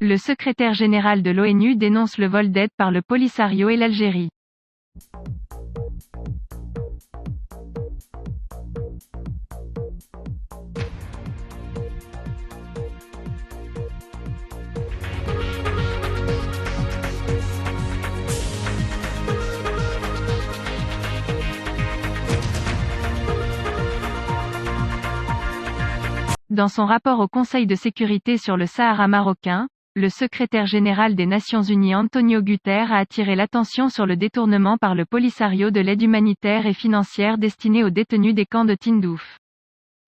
Le secrétaire général de l'ONU dénonce le vol d'aide par le Polisario et l'Algérie. Dans son rapport au Conseil de sécurité sur le Sahara marocain, le secrétaire général des Nations Unies Antonio Guterres a attiré l'attention sur le détournement par le Polisario de l'aide humanitaire et financière destinée aux détenus des camps de Tindouf.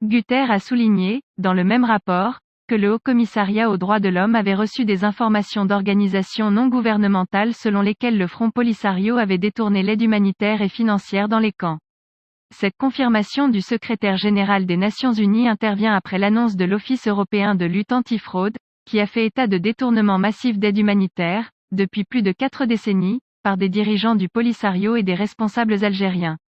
Guterres a souligné, dans le même rapport, que le Haut-Commissariat aux droits de l'homme avait reçu des informations d'organisations non gouvernementales selon lesquelles le Front Polisario avait détourné l'aide humanitaire et financière dans les camps. Cette confirmation du secrétaire général des Nations Unies intervient après l'annonce de l'Office européen de lutte antifraude, qui a fait état de détournements massifs d'aide humanitaire, depuis plus de 4 décennies, par des dirigeants du Polisario et des responsables algériens.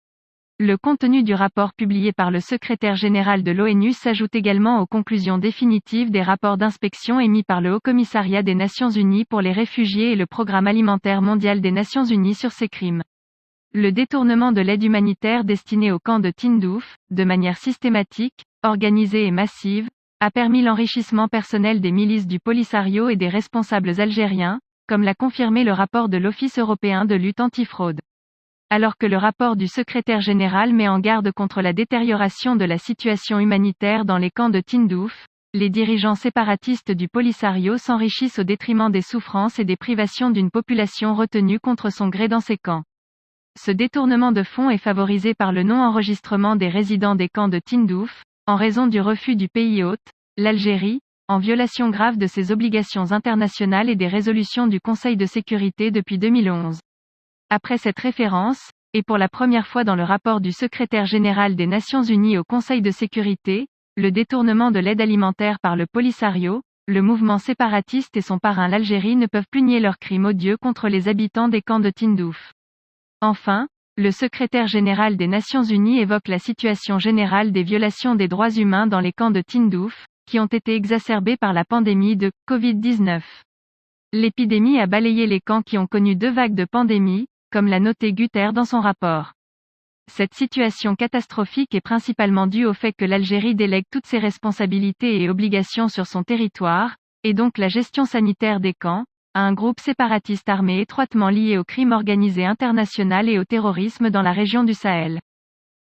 Le contenu du rapport publié par le secrétaire général de l'ONU s'ajoute également aux conclusions définitives des rapports d'inspection émis par le Haut-Commissariat des Nations Unies pour les réfugiés et le Programme alimentaire mondial des Nations Unies sur ces crimes. Le détournement de l'aide humanitaire destinée au camp de Tindouf, de manière systématique, organisée et massive, a permis l'enrichissement personnel des milices du Polisario et des responsables algériens, comme l'a confirmé le rapport de l'Office européen de lutte antifraude. Alors que le rapport du secrétaire général met en garde contre la détérioration de la situation humanitaire dans les camps de Tindouf, les dirigeants séparatistes du Polisario s'enrichissent au détriment des souffrances et des privations d'une population retenue contre son gré dans ces camps. Ce détournement de fonds est favorisé par le non-enregistrement des résidents des camps de Tindouf, en raison du refus du pays hôte, l'Algérie, en violation grave de ses obligations internationales et des résolutions du Conseil de sécurité depuis 2011. Après cette référence, et pour la première fois dans le rapport du secrétaire général des Nations Unies au Conseil de sécurité, le détournement de l'aide alimentaire par le Polisario, le mouvement séparatiste et son parrain l'Algérie ne peuvent plus nier leurs crimes odieux contre les habitants des camps de Tindouf. Enfin, le secrétaire général des Nations Unies évoque la situation générale des violations des droits humains dans les camps de Tindouf, qui ont été exacerbées par la pandémie de Covid-19. L'épidémie a balayé les camps qui ont connu 2 vagues de pandémie, comme l'a noté Guterres dans son rapport. Cette situation catastrophique est principalement due au fait que l'Algérie délègue toutes ses responsabilités et obligations sur son territoire, et donc la gestion sanitaire des camps, à un groupe séparatiste armé étroitement lié au crime organisé international et au terrorisme dans la région du Sahel.